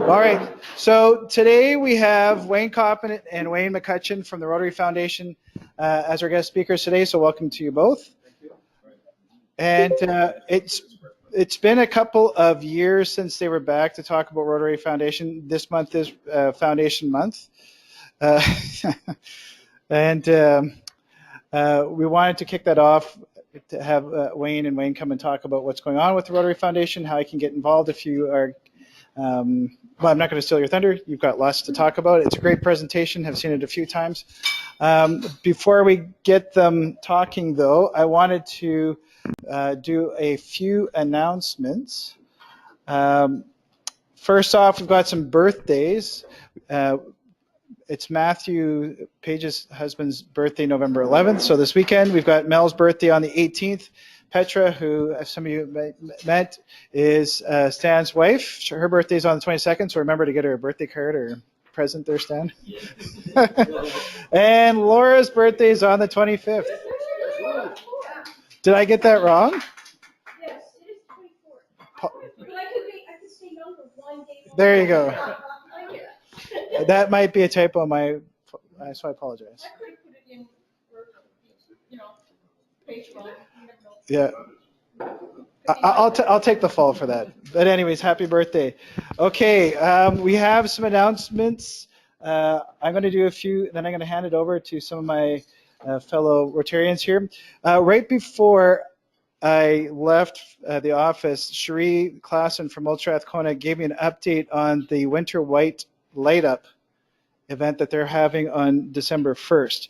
All right. So today we have Wayne Kauffman and Wayne McCutcheon from the Rotary Foundation as our guest speakers today. So welcome to you both. And it's been a couple of years since they were back to talk about Rotary Foundation. This month is Foundation Month. And we wanted to kick that off to have Wayne and Wayne come and talk about what's going on with the Rotary Foundation, how you can get involved if you are well, I'm not going to steal your thunder. You've got lots to talk about. It's a great presentation. I've seen it a few times. Before we get them talking, though, I wanted to do a few announcements. First off, we've got some birthdays. It's Matthew Page's husband's birthday, November 11th. So this weekend, we've got Mel's birthday on the 18th. Petra, who some of you met, is Stan's wife. Her birthday is on the 22nd, so remember to get her a birthday card or present there, Stan. And Laura's birthday is on the 25th. Did I get that wrong? Yes, it is 24. But I could stay younger one day. There you go. That might be a typo on my, so I apologize. I could have put it in, page one. Yeah, I'll take the fall for that. But anyways, happy birthday. Okay, we have some announcements. I'm going to do a few, then I'm going to hand it over to some of my fellow Rotarians here. Right before I left the office, Cherie Klassen from Old Strathcona gave me an update on the Winter Whyte Light Up event that they're having on December 1st.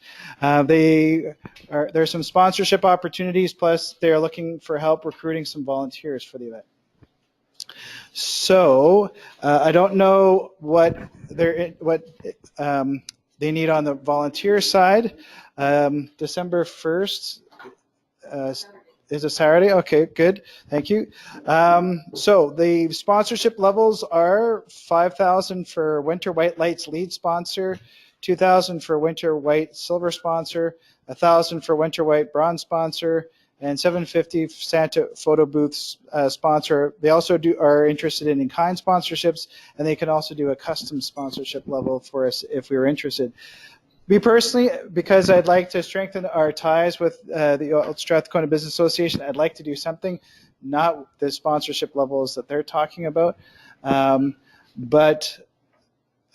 There's some sponsorship opportunities, plus they're looking for help recruiting some volunteers for the event. So I don't know what they need on the volunteer side. December 1st is a Saturday. Okay, good. Thank you. So the sponsorship levels are $5,000 for Winter Whyte Lights lead sponsor, $2,000 for Winter Whyte silver sponsor, $1,000 for Winter Whyte bronze sponsor, and $750 Santa photo booths sponsor. They also are interested in kind sponsorships, and they can also do a custom sponsorship level for us if we were interested. Me personally, because I'd like to strengthen our ties with the Old Strathcona Business Association, I'd like to do something, not the sponsorship levels that they're talking about, but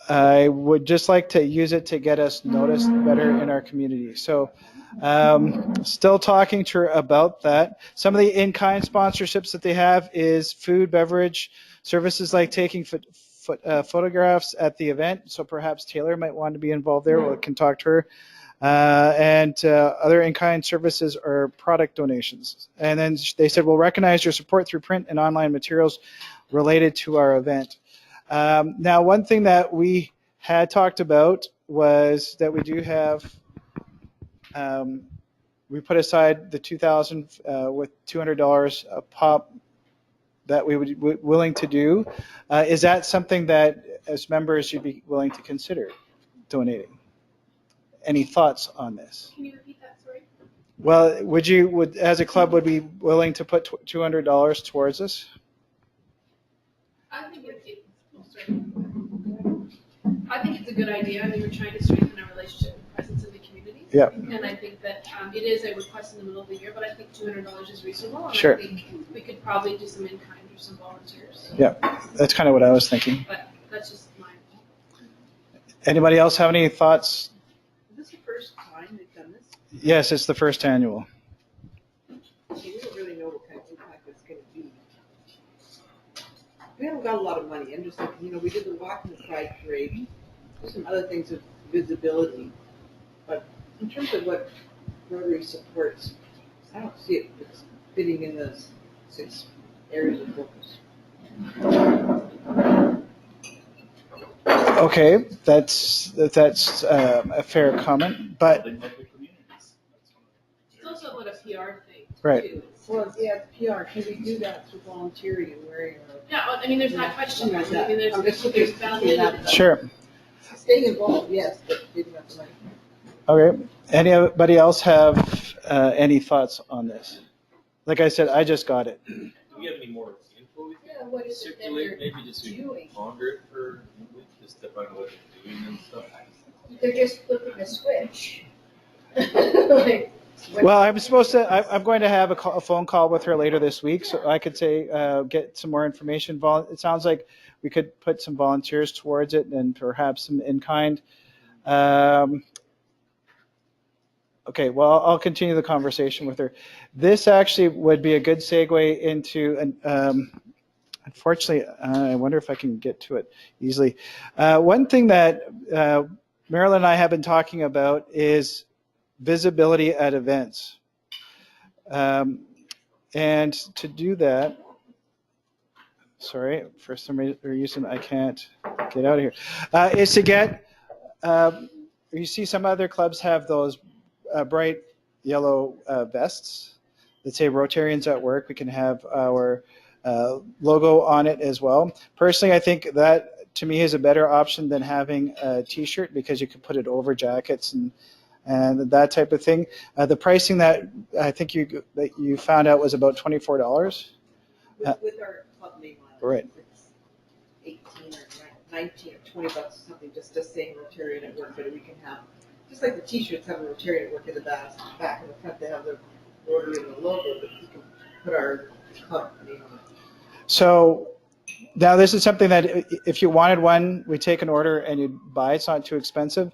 I would just like to use it to get us noticed better in our community. So still talking to her about that. Some of the in-kind sponsorships that they have is food, beverage, services like taking photographs at the event, so perhaps Taylor might want to be involved there. We can talk to her. And other in-kind services or product donations. And then they said, we'll recognize your support through print and online materials related to our event. Now, one thing that we had talked about was that we do have, we put aside the $2,000 with $200 a pop that we would be willing to do. Is that something that, as members, you'd be willing to consider donating? Any thoughts on this? Can you repeat that, sorry? Well, would as a club, would be willing to put $200 towards this? I think it's a good idea. I mean, we're trying to strengthen our relationship and presence in the community. Yeah. And I think that it is a request in the middle of the year, but I think $200 is reasonable. And Sure. I think we could probably do some in-kind or some volunteers. Yeah, that's kind of what I was thinking. But that's just my opinion. Anybody else have any thoughts? Is this the first time they've done this? Yes, it's the first annual. We don't really know what kind of impact it's going to be. We haven't got a lot of money. I'm just thinking, we did the walk and the pride parade. There's some other things with visibility. But in terms of what Rotary supports, I don't see it fitting in those 6 areas of focus. Okay, that's a fair comment, but It's also about a PR thing, right. too. Well, yeah, PR. Can we do that through volunteering and wearing our... Yeah, well, I mean, there's that question. Like I that. mean, there's valid. Sure. Staying involved, yes, but giving up the money. Okay. Anybody else have any thoughts on this? Like I said, I just got it. Do we have any more info? what is it that Circulate, they're maybe just we doing? ponder it for a week, just to find out what they're doing and stuff. They're just flipping a switch. Like, Well, I'm going to have a phone call with her later this week, so I could say, get some more information. It sounds like we could put some volunteers towards it and perhaps some in kind. Okay, well, I'll continue the conversation with her. This actually would be a good segue into, unfortunately, I wonder if I can get to it easily. One thing that Marilyn and I have been talking about is visibility at events. And to do that, sorry, for some reason I can't get out of here, is to get, you see some other clubs have those bright yellow vests that say Rotarians at Work. We can have our logo on it as well. Personally, I think that to me is a better option than having a t-shirt, because you can put it over jackets and that type of thing. The pricing that I think you found out was about $24. With our club name on it. Right. It's 18 or 19 or $20 or something, just saying Rotarian at Work, but we can have, just like the t-shirts have a Rotarian at Work in the back and the front, they have the Rotary and the logo, but you can put our club name on it. So now this is something that if you wanted one, we take an order and you buy. It's not too expensive.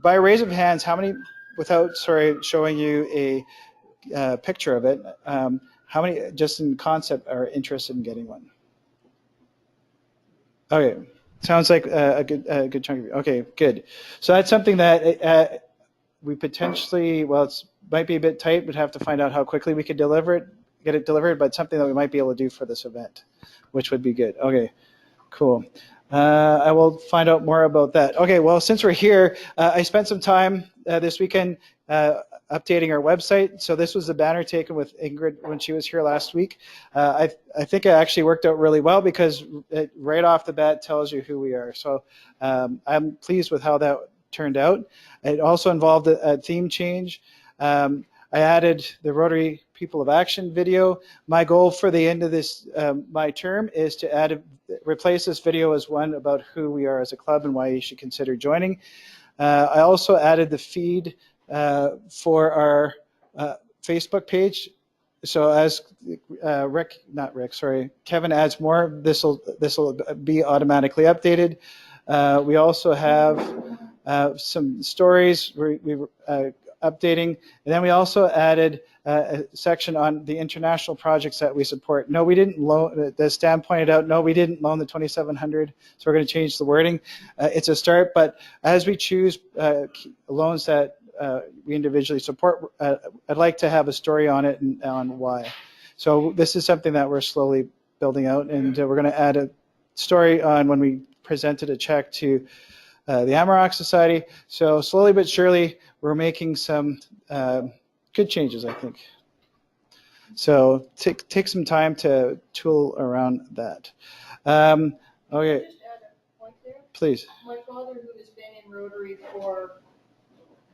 By a raise of hands, how many, without showing you a picture of it, how many just in concept are interested in getting one? Okay, sounds like a good chunk of you. Okay, good. So that's something that we potentially, well, it's might be a bit tight. We'd have to find out how quickly we could get it delivered, but something that we might be able to do for this event, which would be good. Okay, cool. I will find out more about that. Okay, well, since we're here, I spent some time this weekend updating our website. So this was the banner taken with Ingrid when she was here last week. I think it actually worked out really well, because it right off the bat tells you who we are. So I'm pleased with how that turned out. It also involved a theme change. I added the Rotary People of Action video. My goal for the end of this, my term, is to replace this video as one about who we are as a club and why you should consider joining. I also added the feed for our Facebook page. So as Kevin adds more, this will be automatically updated. We also have some stories we updating, and then we also added a section on the international projects that we support. No, we didn't loan, as Stan pointed out, no, we didn't loan the 2,700, so we're going to change the wording. It's a start, but as we choose loans that we individually support, I'd like to have a story on it and on why. So this is something that we're slowly building out, and we're going to add a story on when we presented a check to the Amarok Society. So slowly but surely, we're making some good changes, I think. So take some time to tool around that. Okay, just add a point there. please. My father, who has been in Rotary for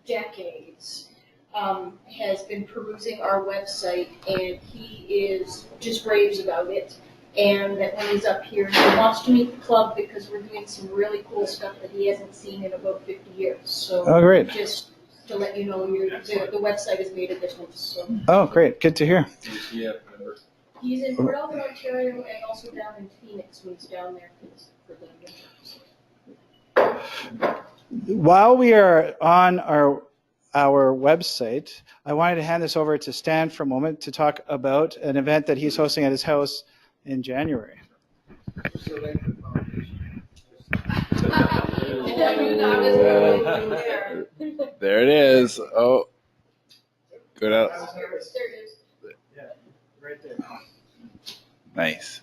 decades, has been perusing our website, and he is just raves about it. And that when he's up here, he wants to meet the club because we're doing some really cool stuff that he hasn't seen in about 50 years. So Oh, great. just to let you know, the website is made a difference. So Oh, great. Good to hear. he's in Port Elgin, Ontario, and also down in Phoenix when he's down there for the While we are on our website, I wanted to hand this over to Stan for a moment to talk about an event that he's hosting at his house in January. There it is. Oh, go down. There it is. Yeah, right there. Nice.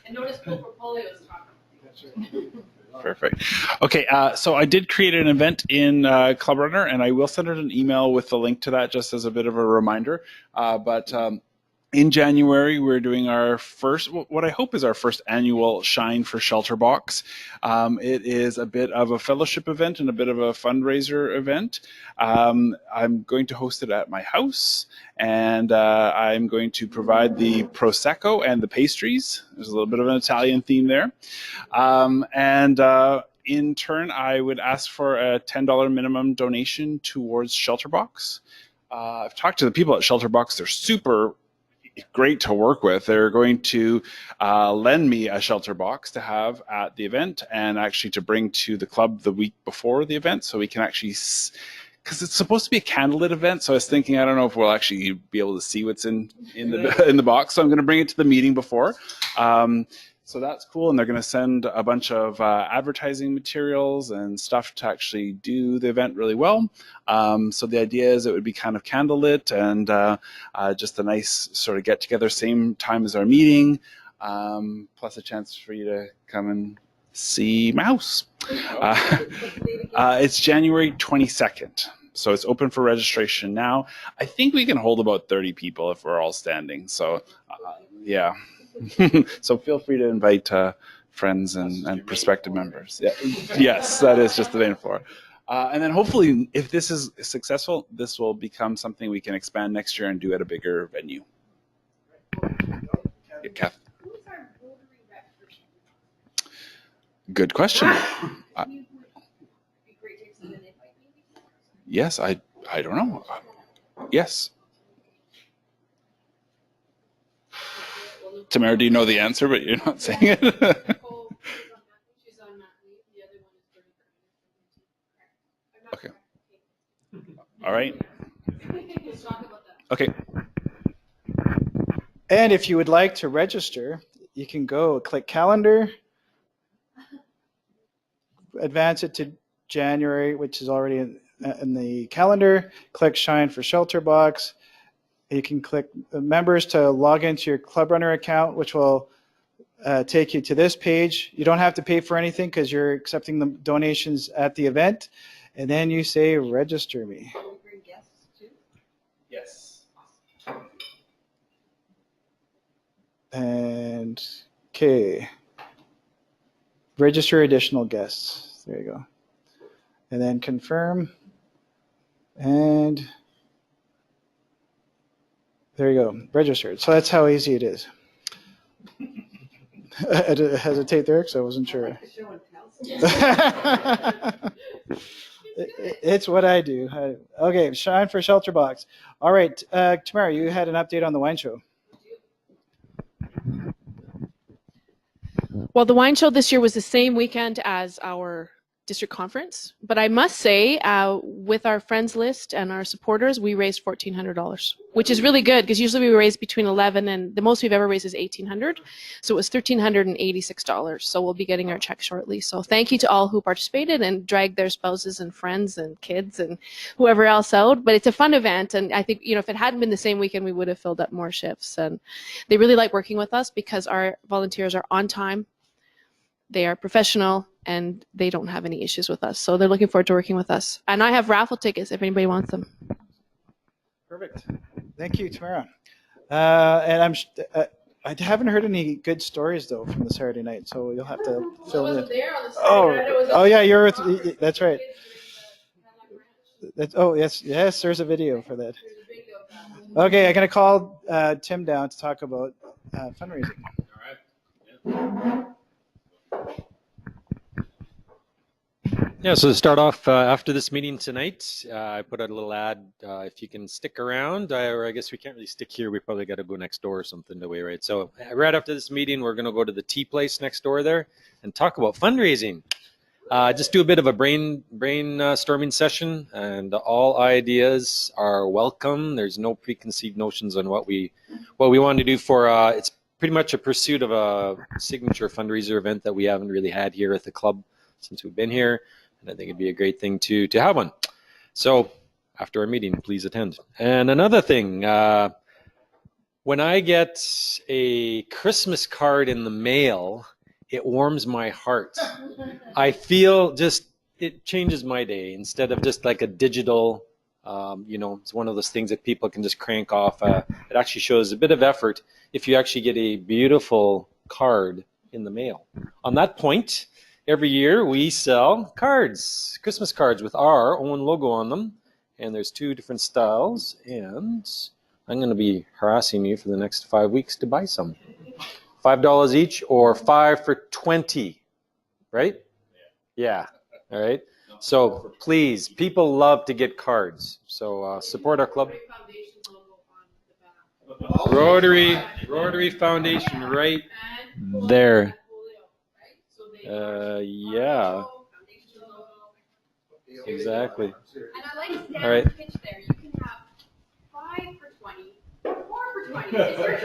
And notice polio is talking. Perfect. Okay, so I did create an event in Club Runner, and I will send out an email with the link to that just as a bit of a reminder. But in January, we're doing our first, what I hope is our first annual Shine for Shelter Box. It is a bit of a fellowship event and a bit of a fundraiser event. I'm going to host it at my house, and I'm going to provide the Prosecco and the pastries. There's a little bit of an Italian theme there. In turn, I would ask for a $10 minimum donation towards Shelterbox. I've talked to the people at Shelterbox. They're super great to work with. They're going to lend me a shelter box to have at the event and actually to bring to the club the week before the event, so we can actually, because it's supposed to be a candlelit event, so I was thinking, I don't know if we'll actually be able to see what's in the box, so I'm going to bring it to the meeting before. So that's cool, and they're going to send a bunch of advertising materials and stuff to actually do the event really well. So the idea is it would be kind of candlelit and just a nice sort of get-together, same time as our meeting, plus a chance for you to come and see my house. It's January 22nd, so it's open for registration now. I think we can hold about 30 people if we're all standing, so yeah. So feel free to invite friends and prospective members. Yeah. Yes, that is just the main floor. And then hopefully, if this is successful, this will become something we can expand next year and do at a bigger venue. Yeah, Kath. Who's our Rotary rep for Shelter? Good question. It'd be great to extend an invite, maybe. Yes, I don't know. Yes. Tamara, do you know the answer, but you're not saying it? Nicole, she's on mat leave. The other one is Bernie. I'm not Okay. correct. All right. Let's talk about that. Okay. And if you would like to register, you can go click calendar, advance it to January, which is already in the calendar, click Shine for Shelter Box. You can click members to log into your Club Runner account, which will take you to this page. You don't have to pay for anything because you're accepting the donations at the event. And then you say, register me. Can we bring guests too? Yes. And, okay. Register additional guests. There you go. And then confirm. And there you go, registered. So that's how easy it is. I hesitate there because I wasn't I sure. like the show and tell. It's what I do. Okay, Shine for Shelter Box. All right, Tamara, you had an update on the wine show. Well, the wine show this year was the same weekend as our district conference, but I must say, with our friends list and our supporters, we raised $1,400, which is really good because usually we raise between 11 and the most we've ever raised is 1,800. So it was $1,386. So we'll be getting our check shortly. So thank you to all who participated and dragged their spouses and friends and kids and whoever else out. But it's a fun event, and I think if it hadn't been the same weekend, we would have filled up more shifts. And they really like working with us because our volunteers are on time. They are professional and they don't have any issues with us. So they're looking forward to working with us. And I have raffle tickets if anybody wants them. Perfect. Thank you, Tamara. And I haven't heard any good stories though from the Saturday night, so you'll have to fill in. There on the Saturday night. It was Oh yeah, you're with. That's right. Yes. There's a video for that. There's a video of that. Okay, I'm gonna call Tim down to talk about fundraising. All right. Yeah, so to start off, after this meeting tonight, I put out a little ad. If you can stick around, or I guess we can't really stick here. We probably got to go next door or something to wait, right? So right after this meeting, we're going to go to the tea place next door there and talk about fundraising. Just do a bit of a brainstorming session, and all ideas are welcome. There's no preconceived notions on what we want to do for. It's pretty much a pursuit of a signature fundraiser event that we haven't really had here at the club since we've been here. And I think it'd be a great thing to have one. So after our meeting, please attend. And another thing, when I get a Christmas card in the mail, it warms my heart. I feel it changes my day. Instead of just like a digital It's one of those things that people can just crank off. It actually shows a bit of effort if you actually get a beautiful card in the mail. On that point, every year we sell cards, Christmas cards with our own logo on them. And there's 2 different styles. And I'm going to be harassing you for the next 5 weeks to buy some. $5 each or 5 for 20, right? Yeah. All right. So please, people love to get cards. So support our club. Rotary Foundation right there. Yeah. Exactly. And I like Stan's All right. pitch there. You can have 5 for 20, 4 for 20. It's your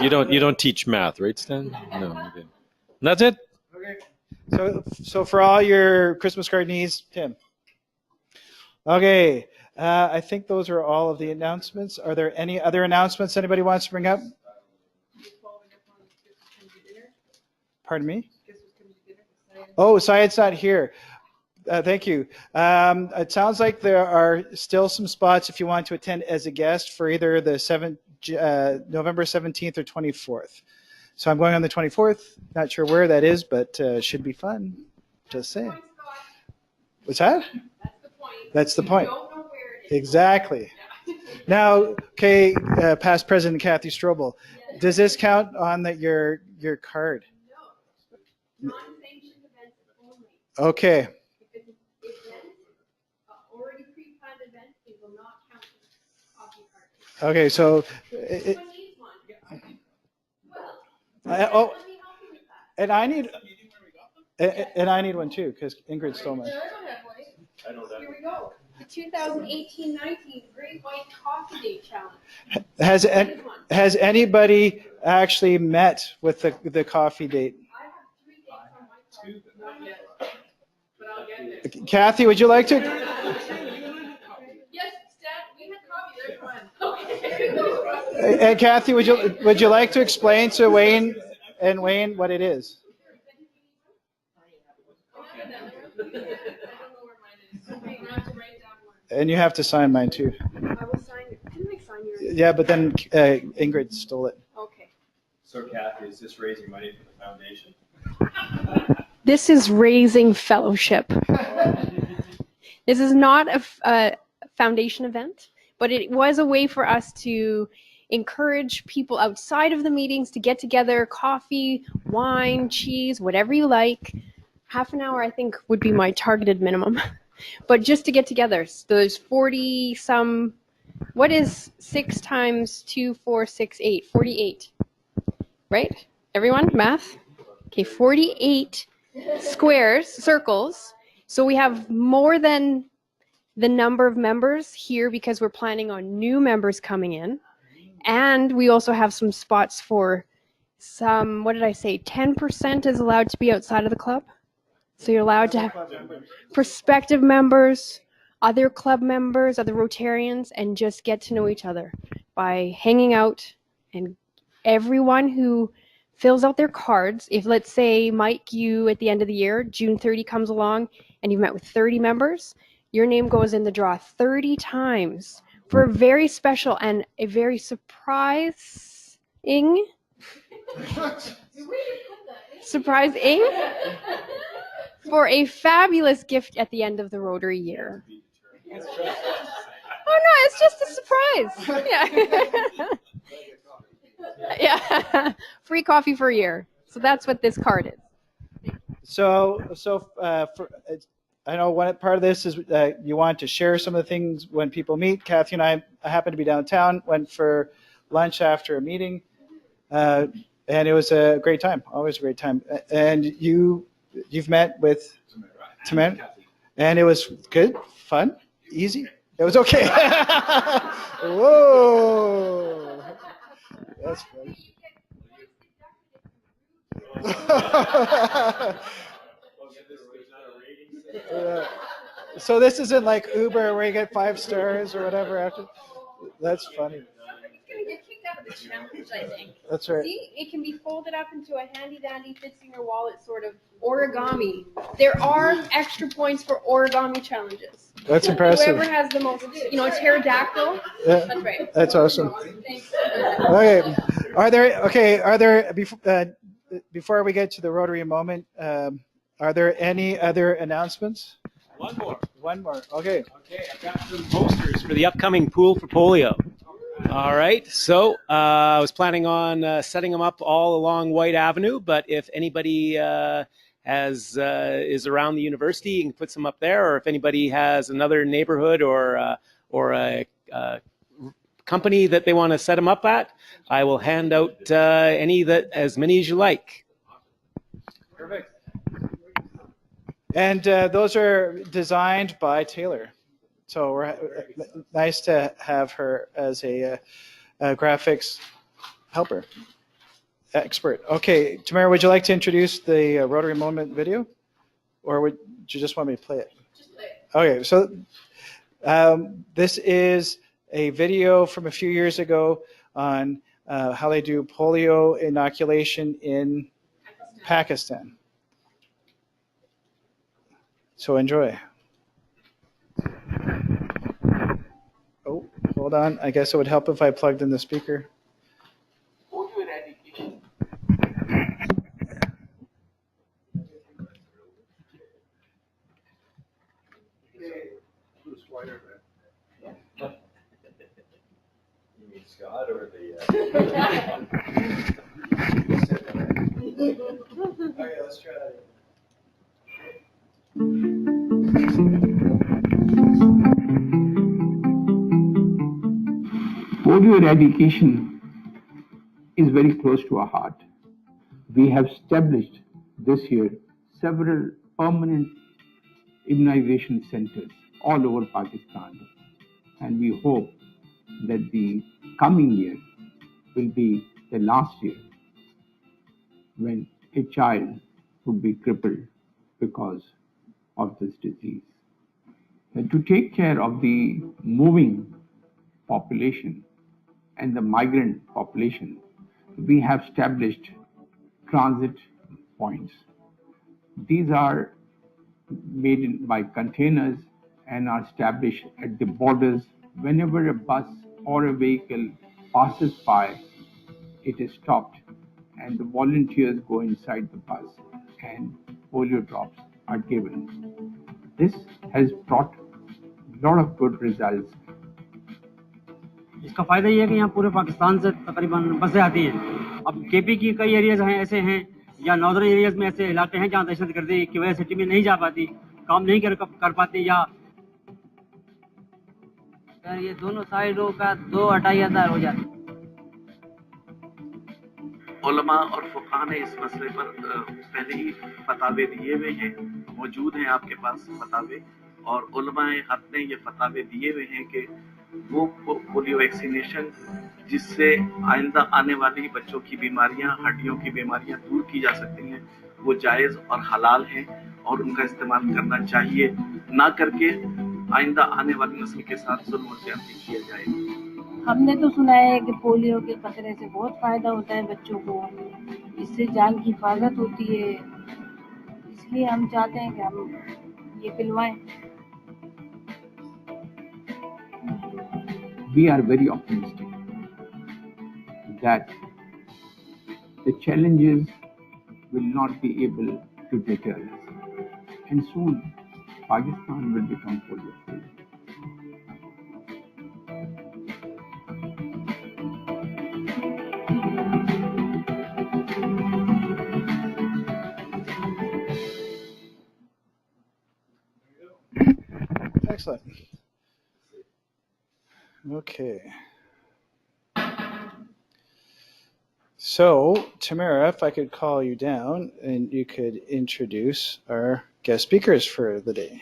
choice. You don't teach math, right, Stan? No. Okay. That's it. Okay. So for all your Christmas card needs, Tim. Okay. I think those are all of the announcements. Are there any other announcements anybody wants to bring up? Pardon me? Oh, Syed's not here. Thank you. It sounds like there are still some spots if you want to attend as a guest for either the November 17th or 24th. So I'm going on the 24th. Not sure where that is, but should be fun. Just saying. What's that? That's the point. That's the point. You don't know where it is. Exactly. Now, okay, past President Kathy Strobel, does this count on your card? No. Non-sanctioned events only. Okay. If it's events, already pre-planned events, they will not count as coffee cards. Okay, so This one needs one. Well, let me help you with that. And I need one too because Ingrid stole mine. I don't have one. Here we go. The 2018-19 Great White Coffee Day Challenge. Has anybody actually met with the coffee date? I have 3 dates on my card. Not yet. But I'll get there. Kathy, would you like to? Yes, Stan, we had coffee. There's one. Okay. And Kathy, would you like to explain to Wayne what it is? And you have to sign mine too. I will sign it. Didn't I sign yours? Yeah, but then Ingrid stole it. Okay. So Kathy, is this raising money for the foundation? This is raising fellowship. This is not a foundation event, but it was a way for us to encourage people outside of the meetings to get together, coffee, wine, cheese, whatever you like. Half an hour, I think, would be my targeted minimum. But just to get together. So there's 40 some, what is 6 times 2, 4, 6, 8? 48. Right? Everyone? Math? Okay, 48 squares, circles. So we have more than the number of members here because we're planning on new members coming in. And we also have some spots for some, what did I say, 10% is allowed to be outside of the club. So you're allowed to have prospective members, other club members, other Rotarians, and just get to know each other by hanging out. And everyone who fills out their cards, if let's say, Mike, you at the end of the year, June 30 comes along and you've met with 30 members, your name goes in the draw 30 times for a very special and a very surprising for a fabulous gift at the end of the Rotary year. Oh no, it's just a surprise. Yeah. Yeah. Free coffee for a year. So that's what this card is. So I know one part of this is you want to share some of the things when people meet. Kathy and I happened to be downtown, went for lunch after a meeting, and it was a great time, always a great time. And you've met with Tamara, and it was good, fun, easy. It was okay. Whoa, that's funny. So this isn't like Uber where you get 5 stars or whatever after. That's funny. Somebody's gonna get kicked out of the challenge, I think. That's right. See, it can be folded up into a handy dandy fits in your wallet sort of origami. There are extra points for origami challenges. That's impressive. Whoever has the most, pterodactyl. Yeah, That's right. that's awesome. Thanks. Okay, are there before we get to the Rotary moment, are there any other announcements? One more. One more. Okay. Okay, I've got some posters for the upcoming Pool for Polio. All right, so I was planning on setting them up all along Whyte Avenue, but if anybody is around the university, you can put some up there, or if anybody has another neighborhood or a company that they want to set them up at, I will hand out as many as you like. Perfect. And those are designed by Taylor. So we're nice to have her as a graphics helper, expert. Okay, Tamara, would you like to introduce the Rotary Moment video? Or would you just want me to play it? Just play it. Okay, so this is a video from a few years ago on how they do polio inoculation in Pakistan. So enjoy. Oh, hold on. I guess it would help if I plugged in the speaker. You mean Scott or the? Okay, let's try that. Polio eradication is very close to our heart. We have established this year several permanent immunization centers all over Pakistan, and we hope that the coming year will be the last year when a child would be crippled because of this disease. And to take care of the moving population and the migrant population, we have established transit points. These are made by containers and are established at the borders. Whenever a bus or a vehicle passes by, it is stopped and the volunteers go inside the bus and polio drops are given. This has brought a lot of good results. इसका फायदा ये है कि यहाँ पूरे पाकिस्तान से तकरीबन बसें आती हैं। अब केपी की कई एरियाज हैं ऐसे हैं या नॉर्दर्न एरियाज में ऐसे इलाके हैं जहाँ दहशतगर्दी की वजह से टीमें नहीं जा पाती, काम नहीं कर पाती, या ये दोनों साइडों का 2,000 हो जाता है। उलमा और फुक़हा ने इस मसले पर पहले ही फतावे दिए हुए हैं, मौजूद हैं आपके पास फतावे, और उलमाए हक ने ये फतावे दिए हुए हैं कि वो पोलियो वैक्सीनेशन जिससे आइंदा आने वाली बच्चों की बीमारियां, हड्डियों की बीमारियां दूर की जा सकती हैं, वो जायज़ और हलाल हैं और उनका इस्तेमाल करना चाहिए, ना करके आइंदा आने वाली नस्ल के साथ जुल्म और ज्यादती किया जाए। हमने तो सुना है कि पोलियो के खतरे से बहुत फायदा होता है बच्चों को, इससे जान की हिफाजत होती है, इसलिए हम चाहते हैं कि हम ये पिलवाएं। We are very optimistic that the challenges will not be able to deter us, and soon Pakistan will become polio free. Excellent. Okay. So, Tamara, if I could call you down and you could introduce our guest speakers for the day.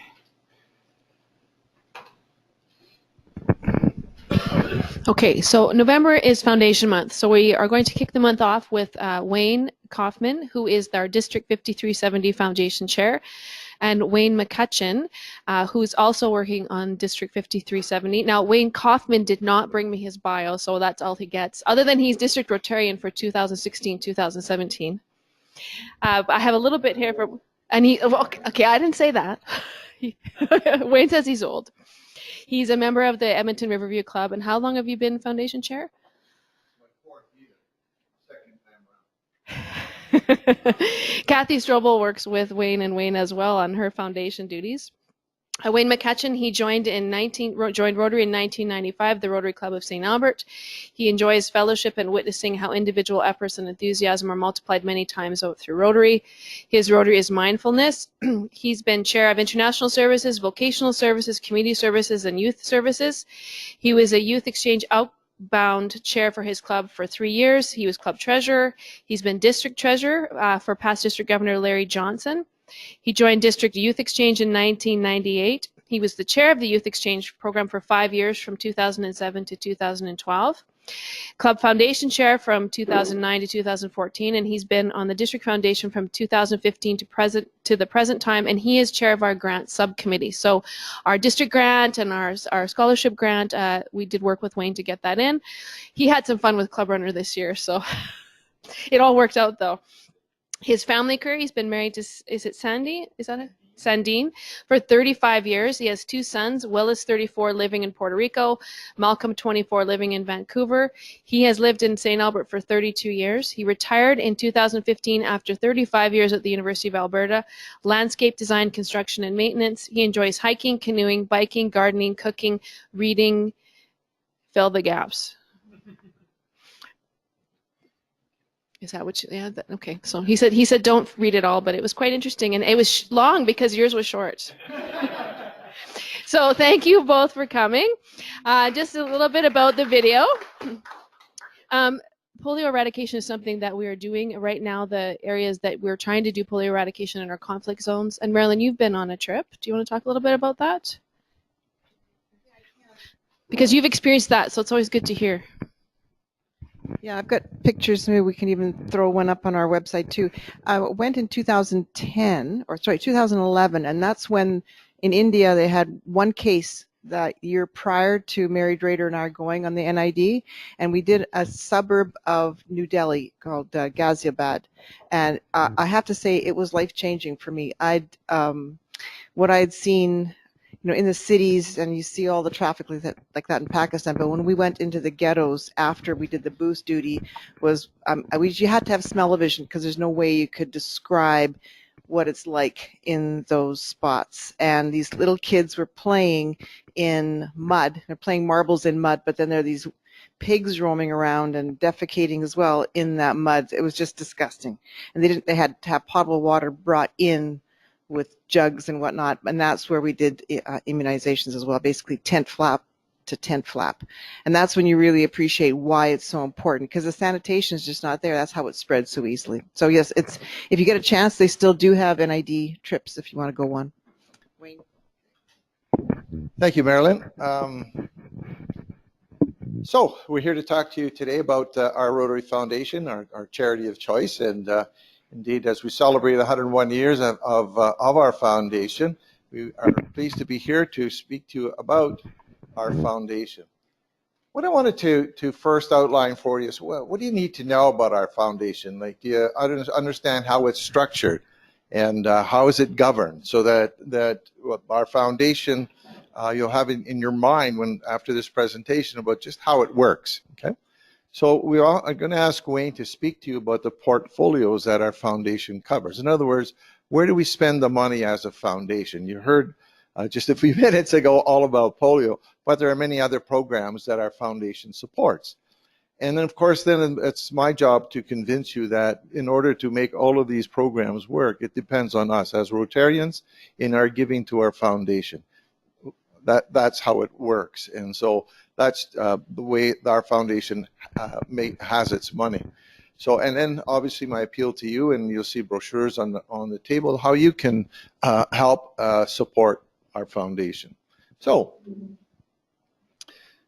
Okay, so November is Foundation Month, so we are going to kick the month off with Wayne Kauffman, who is our District 5370 Foundation Chair. and Wayne McCutcheon, who's also working on District 5370. Now, Wayne Kauffman did not bring me his bio, so that's all he gets, other than he's District Rotarian for 2016-2017. I have a little bit here for, and he, okay, I didn't say that. Wayne says he's old. He's a member of the Edmonton Riverview Club. And how long have you been foundation chair? Kathy Strobel works with Wayne and Wayne as well on her foundation duties. Wayne McCutcheon, he joined Rotary in 1995, the Rotary Club of St. Albert. He enjoys fellowship and witnessing how individual efforts and enthusiasm are multiplied many times out through Rotary. His Rotary is mindfulness. He's been chair of international services, vocational services, community services, and youth services. He was a youth exchange outbound chair for his club for 3 years. He was club treasurer. He's been district treasurer for past district governor Larry Johnson. He joined District Youth Exchange in 1998. He was the chair of the Youth Exchange program for 5 years from 2007 to 2012. Club Foundation chair from 2009 to 2014, and he's been on the District Foundation from 2015 to the present time, and he is chair of our grant subcommittee. So our district grant and our scholarship grant, we did work with Wayne to get that in. He had some fun with Club Runner this year, so it all worked out though. His family career, he's been married to, is it Sandy? Is that it? Sandine, for 35 years. He has 2 sons, Willis, 34, living in Puerto Rico, Malcolm, 24, living in Vancouver. He has lived in St. Albert for 32 years. He retired in 2015 after 35 years at the University of Alberta, landscape design, construction, and maintenance. He enjoys hiking, canoeing, biking, gardening, cooking, reading, fill the gaps. Is that what you, yeah, okay. So he said don't read it all, but it was quite interesting, and it was long because yours was short. So thank you both for coming. Just a little bit about the video. Polio eradication is something that we are doing right now. The areas that we're trying to do polio eradication in our conflict zones. And Marilyn, you've been on a trip. Do you want to talk a little bit about that? Because you've experienced that, so it's always good to hear. Yeah, I've got pictures. Maybe we can even throw one up on our website too. I went in 2011, and that's when in India they had one case that year prior to Mary Drader and I going on the NID, and we did a suburb of New Delhi called Ghaziabad, and I have to say it was life-changing for me. What I had seen, you know, in the cities, and you see all the traffic like that in Pakistan, but when we went into the ghettos after we did the booth duty, was you had to have smell-o-vision because there's no way you could describe what it's like in those spots. And these little kids were playing in mud. They're playing marbles in mud, but then there are these pigs roaming around and defecating as well in that mud. It was just disgusting. And they had to have potable water brought in with jugs and whatnot, and that's where we did immunizations as well, basically tent flap to tent flap. And that's when you really appreciate why it's so important, because the sanitation is just not there. That's how it spreads so easily. So yes, it's, if you get a chance, they still do have NID trips if you want to go one. Wayne. Thank you, Marilyn. So we're here to talk to you today about our Rotary Foundation, our charity of choice, and indeed, as we celebrate 101 years of our foundation, we are pleased to be here to speak to you about our foundation. What I wanted to first outline for you is, well, what do you need to know about our foundation? Like, do you understand how it's structured, and how is it governed, so that our foundation, you'll have in your mind when after this presentation about just how it works, okay? So we are going to ask Wayne to speak to you about the portfolios that our foundation covers. In other words, where do we spend the money as a foundation? You heard just a few minutes ago all about polio, but there are many other programs that our foundation supports. And then, of course, then it's my job to convince you that in order to make all of these programs work, it depends on us as Rotarians in our giving to our foundation. That's how it works. And so that's the way our foundation has its money. So, and then obviously my appeal to you, and you'll see brochures on the table, how you can help support our foundation. So,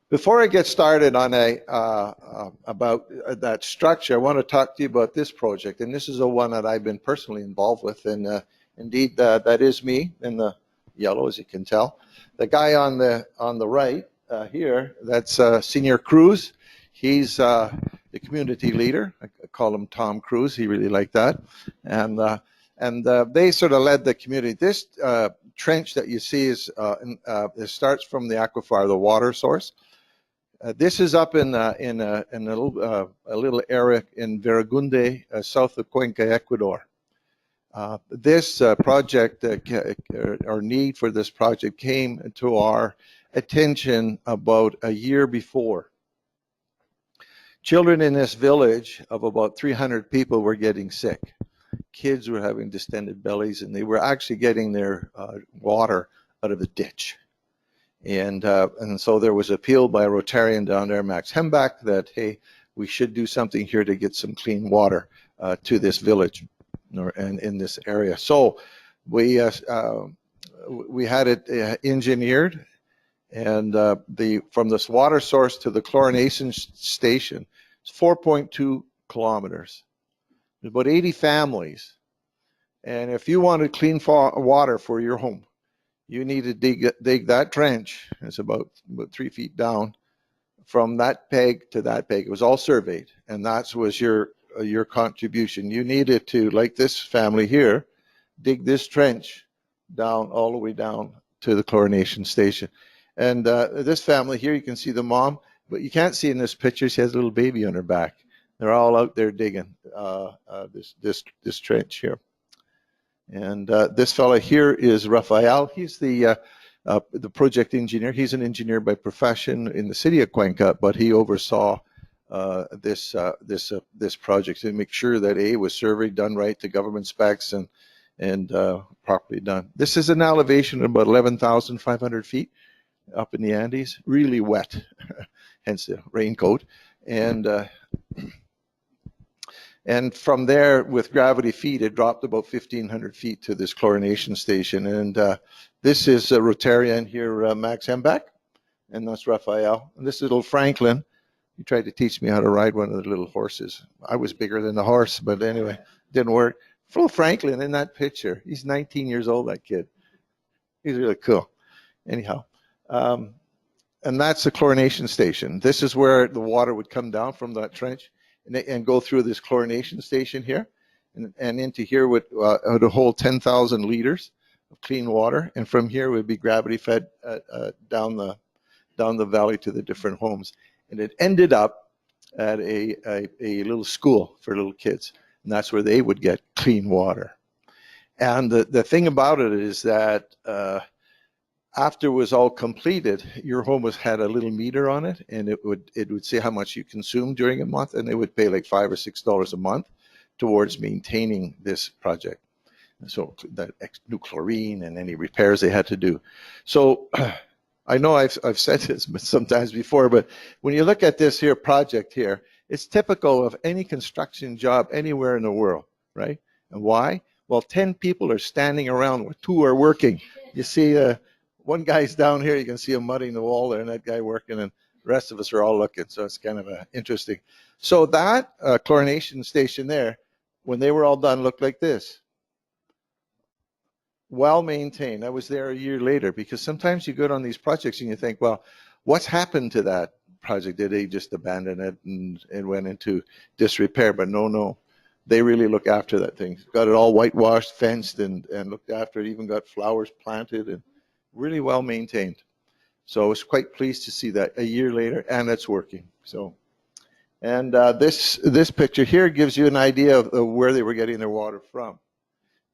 before I get started on about that structure, I want to talk to you about this project, and this is the one that I've been personally involved with, and Indeed, that is me in the yellow, as you can tell. The guy on the right here, that's Senior Cruz. He's the community leader. I call him Tom Cruise. He really liked that. And they sort of led the community. This trench that you see is it starts from the aquifer, the water source. This is up in a little area in Veragunde, south of Cuenca, Ecuador. This project, our need for this project came to our attention about a year before. Children in this village of about 300 people were getting sick. Kids were having distended bellies, and they were actually getting their water out of the ditch. And so there was appeal by a Rotarian down there, Max Hembach, that, hey, we should do something here to get some clean water to this village and in this area. So we had it engineered, and from this water source to the chlorination station, it's 4.2 kilometers. There's about 80 families. And if you wanted clean water for your home, you need to dig that trench. It's about 3 feet down from that peg to that peg. It was all surveyed, and that was your contribution. You needed to, like this family here, dig this trench down, all the way down to the chlorination station. And this family here, you can see the mom, but you can't see in this picture, she has a little baby on her back. They're all out there digging this trench here. And this fellow here is Rafael. He's the project engineer. He's an engineer by profession in the city of Cuenca, but he oversaw this project to make sure that A, was surveyed, done right to government specs, and properly done. This is an elevation of about 11,500 feet up in the Andes, really wet, hence the raincoat. And from there, with gravity feed, it dropped about 1,500 feet to this chlorination station. And this is a Rotarian here, Max Hembach, and that's Raphael. And this is little Franklin. He tried to teach me how to ride one of the little horses. I was bigger than the horse, but anyway, didn't work. Little Franklin in that picture. He's 19 years old, that kid. He's really cool. Anyhow, and that's the chlorination station. This is where the water would come down from that trench and go through this chlorination station here, and into here would hold 10,000 liters of clean water, and from here would be gravity fed down the valley to the different homes, and it ended up at a little school for little kids, and that's where they would get clean water. And the thing about it is that after it was all completed, your home had a little meter on it, and it would say how much you consumed during a month, and they would pay like $5 or $6 a month towards maintaining this project. And so that new chlorine and any repairs they had to do. So I know I've said this sometimes before, but when you look at this here project here, it's typical of any construction job anywhere in the world, right? And why? Well, 10 people are standing around where 2 are working. You see one guy's down here, you can see him mudding the wall there, and that guy working, and the rest of us are all looking. So it's kind of interesting. So that chlorination station there, when they were all done, looked like this. Well maintained. I was there a year later, because sometimes you go on these projects and you think, well, what's happened to that project? Did they just abandon it and it went into disrepair? But no. They really look after that thing. Got it all whitewashed, fenced, and looked after it. Even got flowers planted and really well maintained. So I was quite pleased to see that a year later, and it's working. So, and this picture here gives you an idea of where they were getting their water from,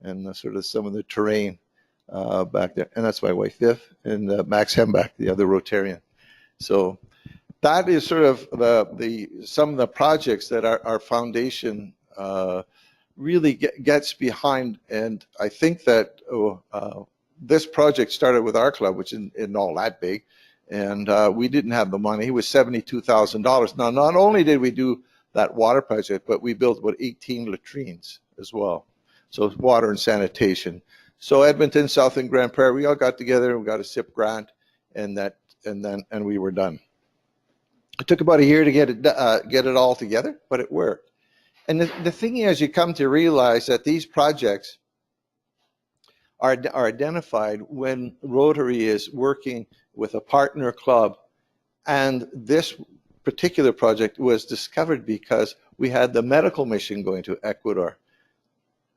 and sort of some of the terrain back there. And that's my wife Viv and Max Hembach, the other Rotarian. So that is sort of some of the projects that our foundation really gets behind. And I think that this project started with our club, which isn't all that big, and we didn't have the money. It was $72,000. Now, not only did we do that water project, but we built about 18 latrines as well. So water and sanitation. So Edmonton, South and Grand Prairie, we all got together and we got a SIP grant, and we were done. It took about a year to get it all together, but it worked. And the thing is, you come to realize that these projects are identified when Rotary is working with a partner club. And this particular project was discovered because we had the medical mission going to Ecuador.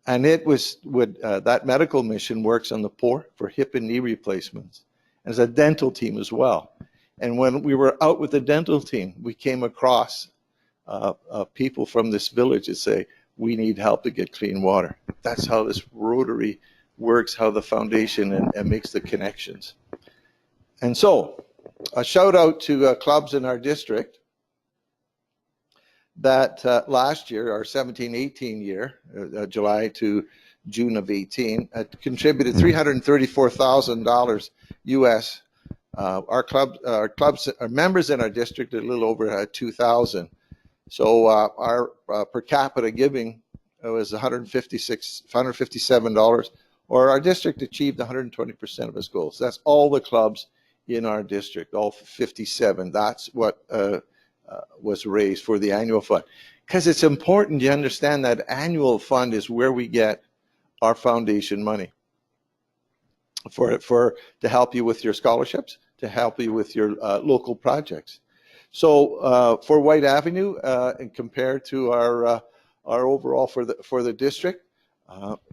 And it was that medical mission works on the poor for hip and knee replacements. As a dental team as well. And when we were out with the dental team, we came across people from this village that say, we need help to get clean water. That's how this Rotary works, how the foundation and makes the connections. And so, a shout out to clubs in our district that last year, our 17-18 year, July to June of 18, contributed $334,000 US. Our members in our district are a little over 2,000. So our per capita giving was $157, or our district achieved 120% of its goals. That's all the clubs in our district, all 57. That's what was raised for the annual fund. Because it's important you understand that annual fund is where we get our foundation money to help you with your scholarships, to help you with your local projects. So for Whyte Avenue, and compared to our overall for the district,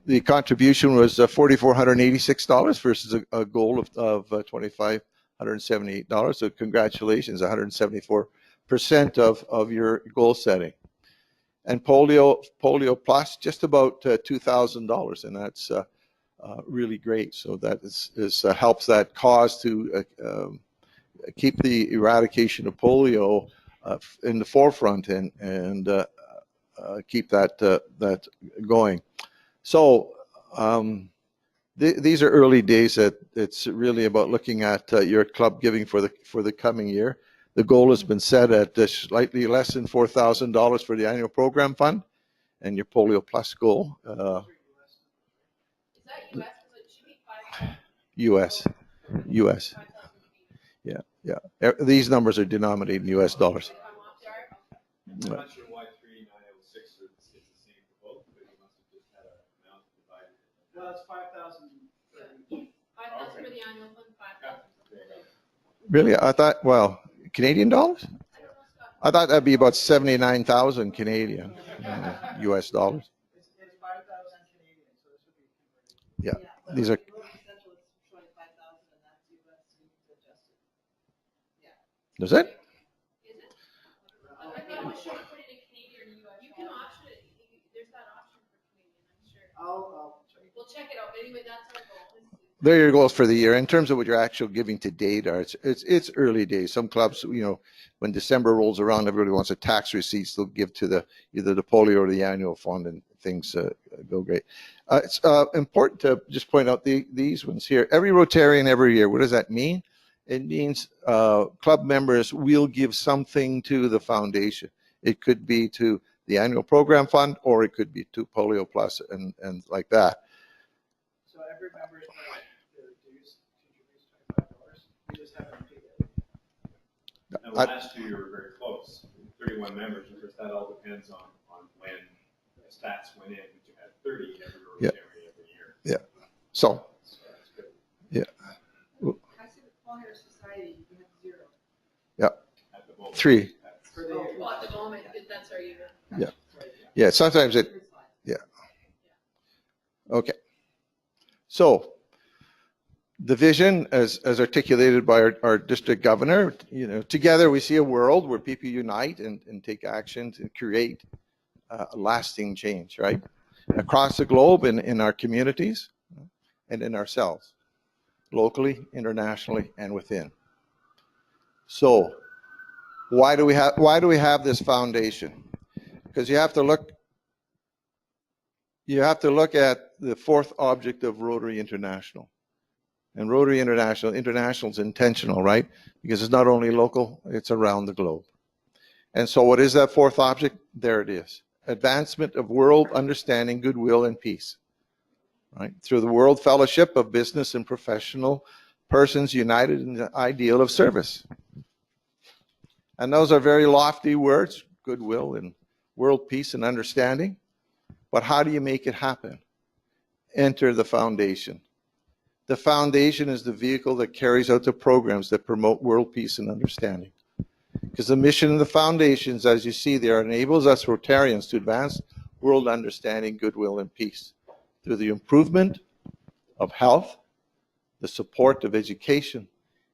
the contribution was $4,486 versus a goal of $2,578. So congratulations, 174% of your goal setting. And polio plus just about $2,000, and that's really great. So that helps that cause to keep the eradication of polio in the forefront and keep that going. So these are early days. That it's really about looking at your club giving for the coming year. The goal has been set at slightly less than $4,000 for the annual program fund, and your polio plus goal. US. Yeah. These numbers are denominated in US dollars. I'm not sure why 3,906 is the same for both, but you must have just had an amount divided. Well, it's 5,000. 5,000 for the annual fund, 5,000. Really? I thought, well, Canadian dollars? I thought that'd be about 79,000 Canadian, US dollars. It's 5,000 Canadian, so this would be. Yeah, these are. Does it? Is it? I think I was sure to put it in Canadian or US. You can option it. There's that option for Canadian, I'm sure. We'll check it out. But anyway, that's our goal. There are your goals for the year. In terms of what your actual giving to date are, it's early days. Some clubs, when December rolls around, everybody wants a tax receipts. They'll give to either the polio or the annual fund, and things go great. It's important to just point out these ones here. Every Rotarian every year. What does that mean? It means club members will give something to the foundation. It could be to the annual program fund, or it could be to Polio Plus and like that. So every member is going to contribute $25. We just haven't paid it. Now, the last 2 years were very close. 31 members. Of course, that all depends on when the stats went in. But you had 30 every every year. Yeah. So. That's good. Yeah. Society, you have 0. Yeah. At the moment. 3. Well, at the moment, that's our year. Yeah. Yeah. Sometimes it. Yeah. Okay. So the vision, as articulated by our district governor, together we see a world where people unite and take action to create a lasting change, right? Across the globe, in our communities, and in ourselves. Locally, internationally, and within. So, why do we have this foundation? Because you have to look at the fourth object of Rotary International. And Rotary International is intentional, right? Because it's not only local, it's around the globe. And so what is that fourth object? There it is. Advancement of world understanding, goodwill, and peace. Right? Through the world fellowship of business and professional persons united in the ideal of service. And those are very lofty words, goodwill and world peace and understanding. But how do you make it happen? Enter the foundation. The foundation is the vehicle that carries out the programs that promote world peace and understanding. Because the mission of the foundations, as you see there, enables us Rotarians to advance world understanding, goodwill, and peace through the improvement of health, the support of education,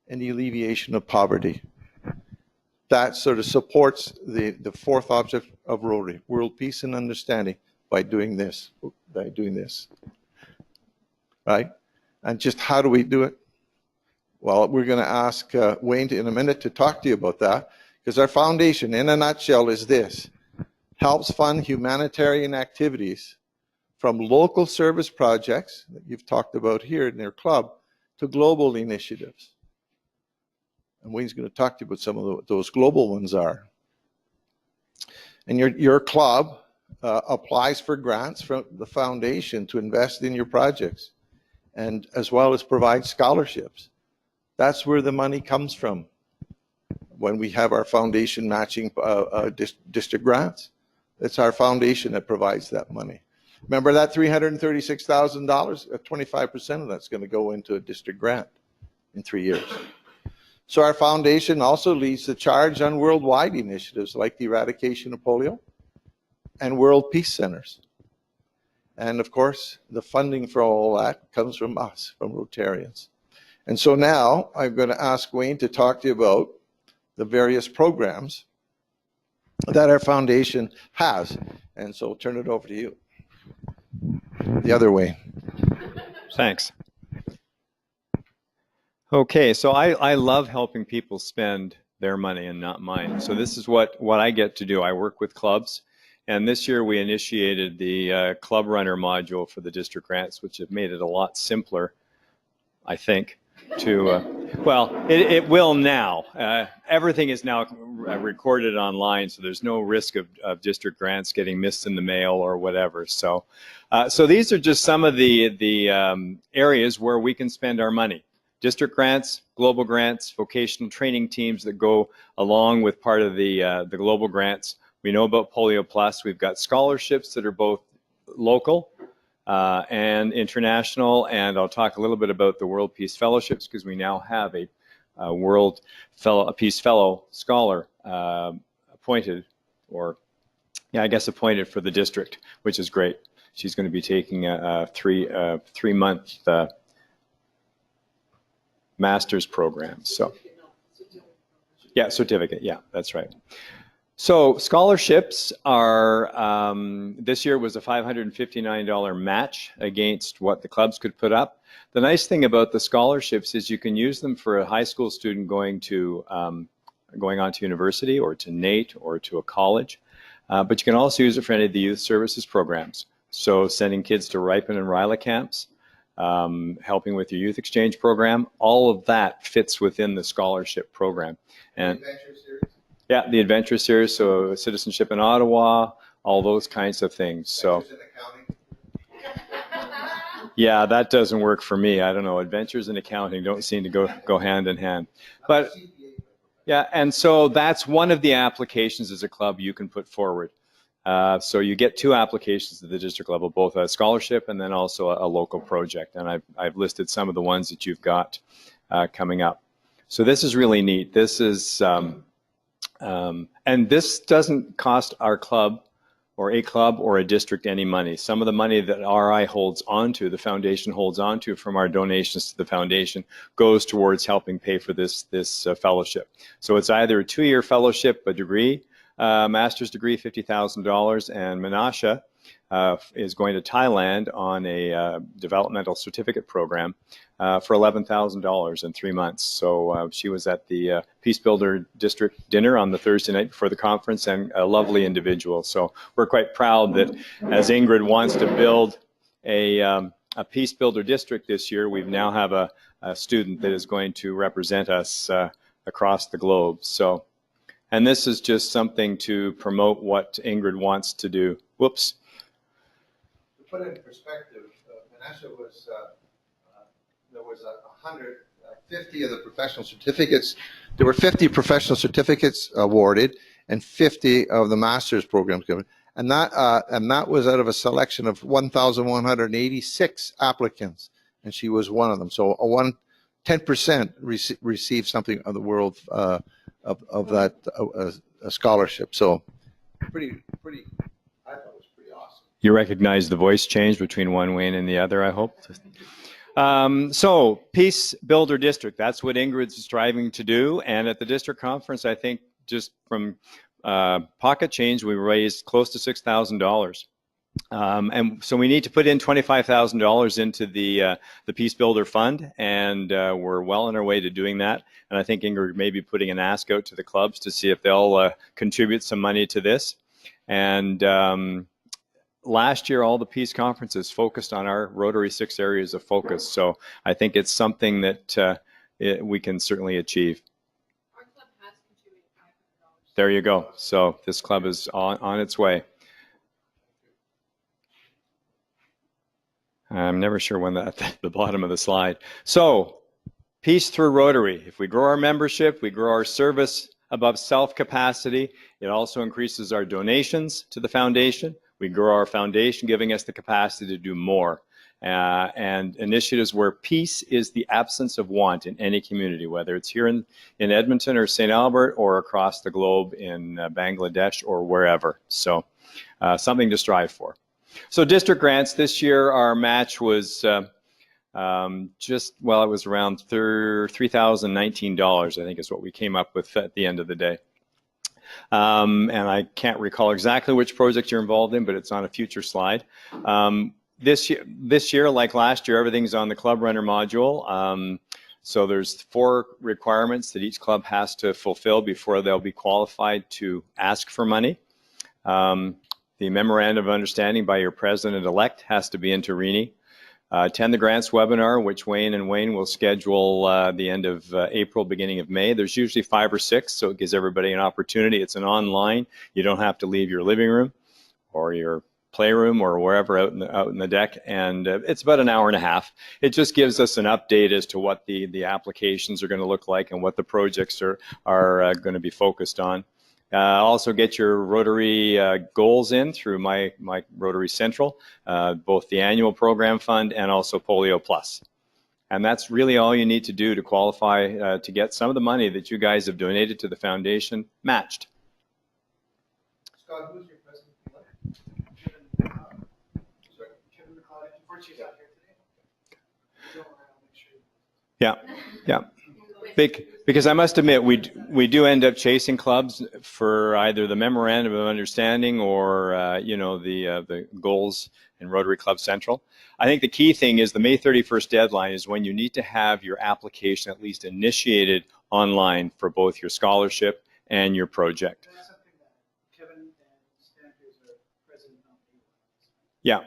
and the alleviation of poverty. That sort of supports the fourth object of Rotary, world peace and understanding, by doing this, right? And just how do we do it? Well, we're going to ask Wayne in a minute to talk to you about that, because our foundation, in a nutshell, is this: helps fund humanitarian activities from local service projects that you've talked about here in their club to global initiatives. And Wayne's going to talk to you about some of those global ones are. And your club applies for grants from the foundation to invest in your projects, and as well as provide scholarships. That's where the money comes from when we have our foundation matching district grants. It's our foundation that provides that money. Remember that $336,000? 25% of that's going to go into a district grant in 3 years. So our foundation also leads the charge on worldwide initiatives like the eradication of polio and world peace centers. And of course, the funding for all that comes from us, from Rotarians. And so now I'm going to ask Wayne to talk to you about the various programs that our foundation has. And so I'll turn it over to you. The other way. Thanks. Okay, so I love helping people spend their money and not mine. So this is what I get to do. I work with clubs, and this year we initiated the Club Runner module for the district grants, which have made it a lot simpler, I think, to, well, it will now. Everything is now recorded online, so there's no risk of district grants getting missed in the mail or whatever. So, so these are just some of the areas where we can spend our money. District grants, global grants, vocational training teams that go along with part of the global grants. We know about Polio Plus. We've got scholarships that are both local and international, and I'll talk a little bit about the World Peace Fellowships, because we now have a Peace Fellow scholar appointed, or yeah, I guess appointed for the district, which is great. She's going to be taking a three-month master's program. So yeah, certificate. Yeah, that's right. So scholarships are, this year was a $559 match against what the clubs could put up. The nice thing about the scholarships is you can use them for a high school student going on to university or to NAIT or to a college, but you can also use it for any of the youth services programs. So sending kids to Ripen and Ryla camps, helping with your youth exchange program, all of that fits within the scholarship program. And yeah, the Adventure Series, so citizenship in Ottawa, all those kinds of things. So yeah, that doesn't work for me. I don't know. Adventures in accounting don't seem to go hand in hand. But yeah, and so that's one of the applications as a club you can put forward. So you get two applications at the district level, both a scholarship and then also a local project. And I've listed some of the ones that you've got coming up. So this is really neat. This is, and this doesn't cost our club or a district any money. Some of the money that RI holds onto, the foundation holds onto from our donations to the foundation, goes towards helping pay for this fellowship. So it's either a 2-year fellowship, a degree, master's degree, $50,000, and Menasha is going to Thailand on a developmental certificate program for $11,000 in 3 months. So she was at the Peace Builder District dinner on the Thursday night before the conference, and a lovely individual. So we're quite proud that as Ingrid wants to build a Peace Builder District this year, we now have a student that is going to represent us across the globe. So. And this is just something to promote what Ingrid wants to do. Whoops. To put it in perspective, Menasha was, there was 150 of the professional certificates. There were 50 professional certificates awarded and 50 of the master's programs given. And that was out of a selection of 1,186 applicants. and she was one of them. So 10% received something of the world of that a scholarship. So pretty. I thought it was pretty awesome. You recognize the voice change between one Wayne and the other, I hope. So Peace Builder District, that's what Ingrid's striving to do. And at the district conference, I think just from pocket change, we raised close to $6,000. And so we need to put in $25,000 into the Peace Builder Fund, and we're well on our way to doing that. And I think Ingrid may be putting an ask out to the clubs to see if they'll contribute some money to this. And last year, all the peace conferences focused on our Rotary 6 areas of focus. So I think it's something that we can certainly achieve. Our club has contributed $500. There you go. So this club is on its way. I'm never sure when that's at the bottom of the slide. So peace through Rotary. If we grow our membership, we grow our service above self-capacity. It also increases our donations to the foundation. We grow our foundation, giving us the capacity to do more. And initiatives where peace is the absence of want in any community, whether it's here in Edmonton or St. Albert or across the globe in Bangladesh or wherever. So something to strive for. So district grants this year, our match was it was around $3,019, I think is what we came up with at the end of the day. And I can't recall exactly which project you're involved in, but it's on a future slide. This year, like last year, everything's on the club runner module. So there's 4 requirements that each club has to fulfill before they'll be qualified to ask for money. The memorandum of understanding by your president-elect has to be into RENI. Attend the grants webinar, which Wayne and Wayne will schedule the end of April, beginning of May. There's usually 5 or 6, so it gives everybody an opportunity. It's an online. You don't have to leave your living room or your playroom or wherever out in the deck, and it's about an hour and a half. It just gives us an update as to what the applications are going to look like and what the projects are going to be focused on. Also get your Rotary goals in through my Rotary Central, both the annual program fund and also Polio Plus. And that's really all you need to do to qualify to get some of the money that you guys have donated to the foundation matched. Scott, who's your president-elect? Kevin McLeod. Unfortunately, he's not here today. Yeah. Because I must admit, we do end up chasing clubs for either the memorandum of understanding or the goals in Rotary Club Central. I think the key thing is the May 31st deadline is when you need to have your application at least initiated online for both your scholarship and your project. That's something that Kevin and Stan, who's our president, Yeah.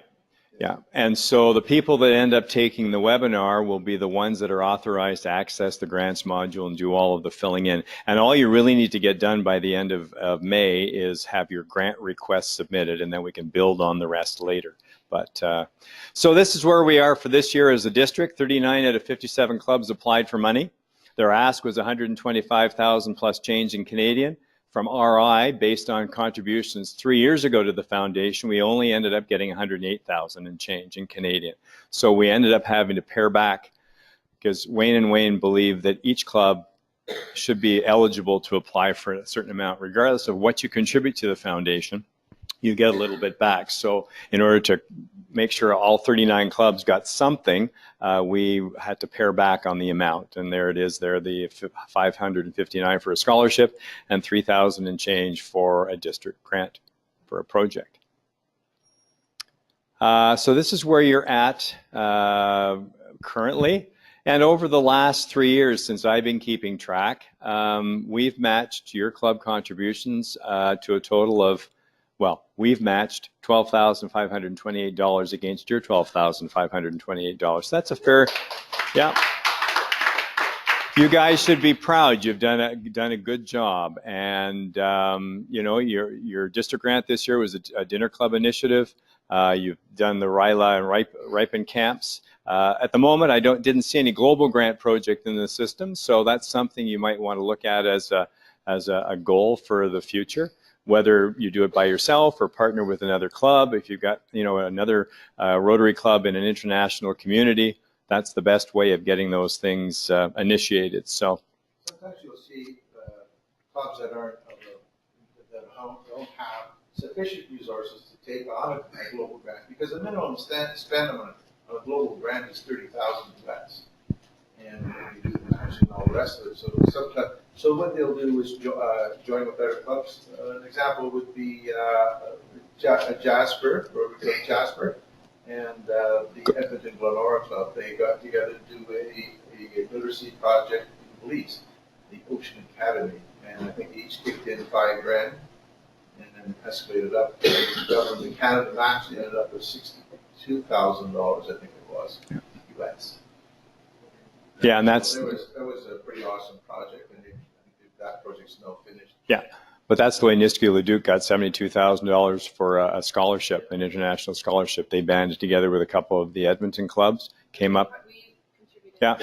And so the people that end up taking the webinar will be the ones that are authorized to access the grants module and do all of the filling in. And all you really need to get done by the end of May is have your grant request submitted, and then we can build on the rest later. But so this is where we are for this year as a district. 39 out of 57 clubs applied for money. Their ask was $125,000 plus change in Canadian. From RI, based on contributions 3 years ago to the foundation, we only ended up getting $108,000 and change in Canadian. So we ended up having to pare back because Wayne and Wayne believe that each club should be eligible to apply for a certain amount. Regardless of what you contribute to the foundation, you get a little bit back. So in order to make sure all 39 clubs got something, we had to pare back on the amount. And there it is there, the $559 for a scholarship and $3,000 and change for a district grant for a project. So this is where you're at currently. And over the last 3 years since I've been keeping track, we've matched your club contributions to a total of, well, we've matched $12,528 against your $12,528. That's a fair, yeah. You guys should be proud. You've done a good job. And your district grant this year was a dinner club initiative. You've done the Ryla and Ripen camps. At the moment, I didn't see any global grant project in the system, so that's something you might want to look at as a goal for the future. Whether you do it by yourself or partner with another club, if you've got another Rotary club in an international community, that's the best way of getting those things initiated. So sometimes you'll see clubs that aren't that don't have sufficient resources to take on a global grant, because the minimum spend on a global grant is $30,000 US, and you do the match and all the rest of it. So sometimes, so what they'll do is join with other clubs. An example would be Jasper, Rotary Club Jasper, and the Edmonton Glenora Club. They got together to do a literacy project in Belize, the Ocean Academy, and I think they each kicked in $5,000, and then escalated up. The government in Canada actually ended up with $62,000, I think it was, US. yeah, and that's that was a pretty awesome project, and I think that project's now finished. yeah. But that's the way Nisku Leduc got $72,000 for a scholarship, an international scholarship. They banded together with a couple of the Edmonton clubs, came up. Yeah.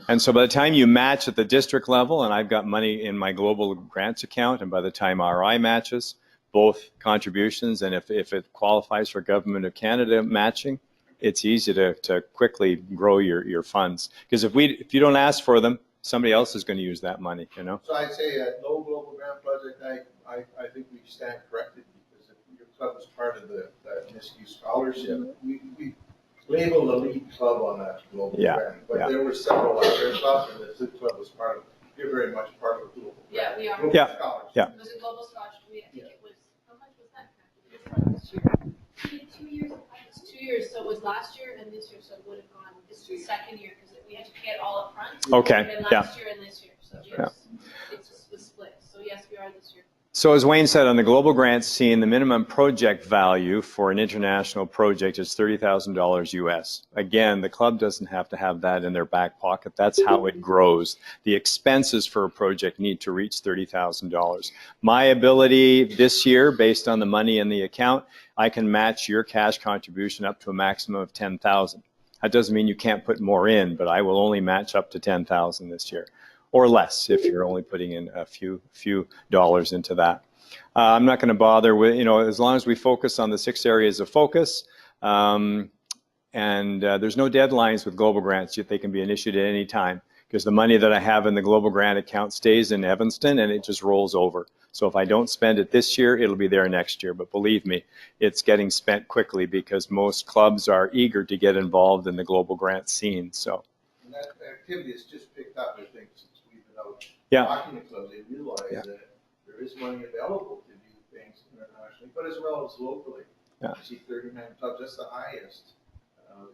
And so by the time you match at the district level, and I've got money in my global grants account, and by the time RI matches, both contributions, and if it qualifies for Government of Canada matching, it's easy to quickly grow your funds. Because if you don't ask for them, somebody else is going to use that money, you know. So I'd say no global grant project, I think we stand corrected, because if your club is part of the Nisku scholarship, we labeled a lead club on that global grant, but there were several other clubs, and the club was part of, you're very much part of the global grant. Yeah, we are. Global scholarship. Yeah. It was a global scholarship. I think it was, how much was that? This year. 2 years. It's 2 years. So it was last year and this year. So it would have gone. This is the second year because we had to pay it all up front. Okay. And last year and this year. So yes, it was split. So yes, we are this year. So as Wayne said, on the global grants scene, the minimum project value for an international project is $30,000 US. Again, the club doesn't have to have that in their back pocket. That's how it grows. The expenses for a project need to reach $30,000. My ability this year, based on the money in the account, I can match your cash contribution up to a maximum of $10,000. That doesn't mean you can't put more in, but I will only match up to $10,000 this year, or less if you're only putting in a few dollars into that. I'm not going to bother with, as long as we focus on the 6 areas of focus, and there's no deadlines with global grants. They can be initiated at any time, because the money that I have in the global grant account stays in Evanston and it just rolls over. So if I don't spend it this year, it'll be there next year. But believe me, it's getting spent quickly, because most clubs are eager to get involved in the global grant scene. So. And that activity has just picked up, I think, since we've been out talking to clubs. They realize that there is money available to do things internationally, but as well as locally. You see 39 clubs, that's the highest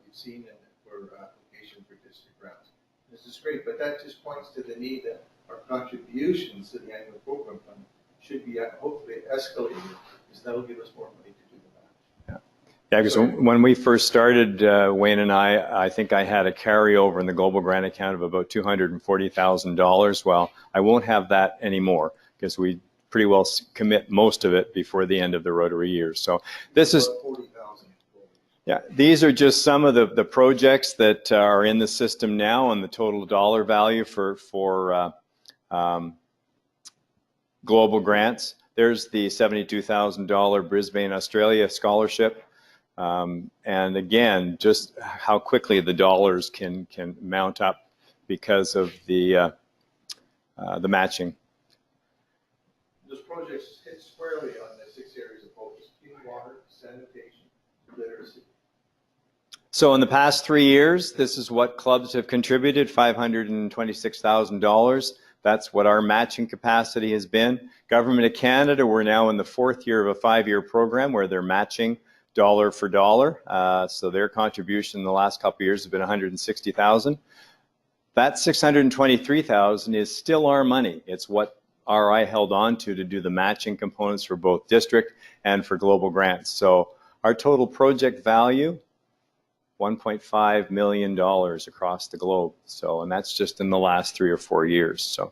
you've seen for application for district grants. This is great, but that just points to the need that our contributions to the annual program fund should be hopefully escalated, because that will give us more money to do that. Yeah, because when we first started, Wayne and I think I had a carryover in the global grant account of about $240,000. Well, I won't have that anymore, because we pretty well commit most of it before the end of the Rotary year. So this is, these are just some of the projects that are in the system now, and the total dollar value for global grants. There's the $72,000 Brisbane, Australia scholarship. And again, just how quickly the dollars can mount up because of the matching. Those projects hit squarely on the 6 areas of focus: clean water, sanitation, literacy. So in the past 3 years, this is what clubs have contributed, $526,000. That's what our matching capacity has been. Government of Canada, we're now in the 4th year of a 5-year program where they're matching dollar for dollar. So their contribution in the last couple of years has been $160,000. That $623,000 is still our money. It's what RI held on to do the matching components for both district and for global grants. So our total project value, $1.5 million across the globe. So, and that's just in the last 3 or 4 years. So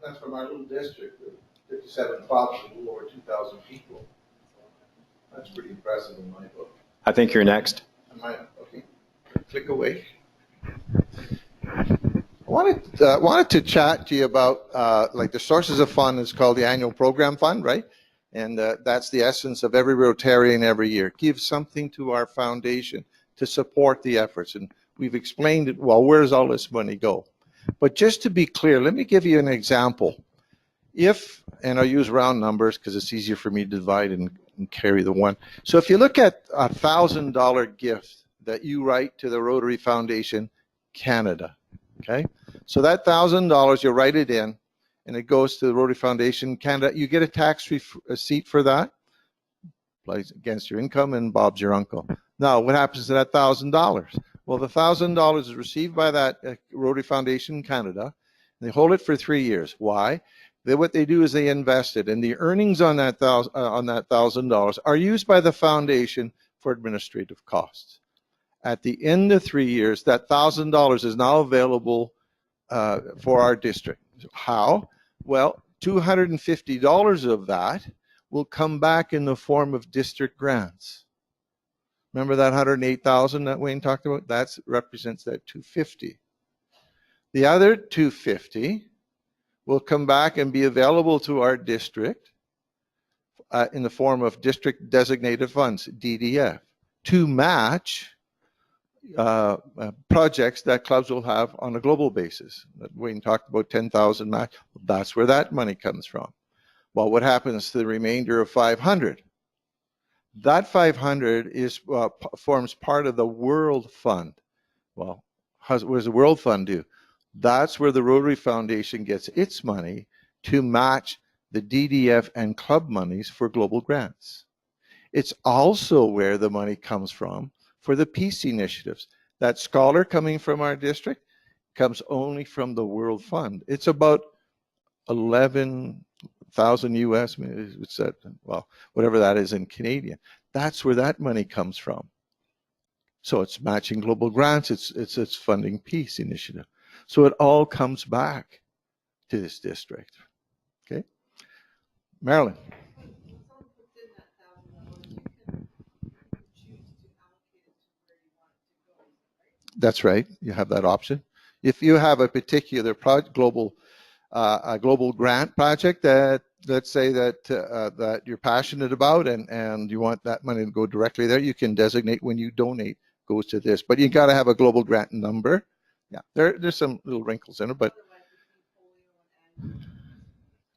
that's from our little district, 57 clubs, a little over 2,000 people. That's pretty impressive in my book. I think you're next. Am I? Okay. Click away. I wanted to chat to you about like the sources of fund is called the annual program fund, right? And that's the essence of every Rotarian every year. Give something to our foundation to support the efforts. And we've explained it well. Where does all this money go? But just to be clear, let me give you an example. If, and I'll use round numbers because it's easier for me to divide and carry the one. So if you look at a $1,000 gift that you write to the Rotary Foundation Canada, okay? So that $1,000, you write it in, and it goes to the Rotary Foundation Canada. You get a tax receipt for that, applies against your income, and Bob's your uncle. Now, what happens to that $1,000? Well, the $1,000 is received by that Rotary Foundation Canada. They hold it for 3 years. Why? What they do is they invest it, and the earnings on that $1,000 are used by the foundation for administrative costs. At the end of 3 years, that $1,000 is now available for our district. How? Well, $250 of that will come back in the form of district grants. Remember that 108,000 that Wayne talked about? That represents that 250. The other 250 will come back and be available to our district in the form of district designated funds, DDF, to match projects that clubs will have on a global basis. Wayne talked about 10,000 match. That's where that money comes from. Well, what happens to the remainder of 500? That 500 is forms part of the World Fund. Well, what does the World Fund do? That's where the Rotary Foundation gets its money to match the DDF and club monies for global grants. It's also where the money comes from for the peace initiatives. That scholar coming from our district comes only from the World Fund. It's about 11,000 US, it's that, well, whatever that is in Canadian. That's where that money comes from. So it's matching global grants, it's funding peace initiative. So it all comes back to this district. Okay? Marilyn. That's right. You have that option. If you have a particular global grant project that, let's say that that you're passionate about and you want that money to go directly there, you can designate when you donate goes to this. But you got to have a global grant number. Yeah, there's some little wrinkles in it, but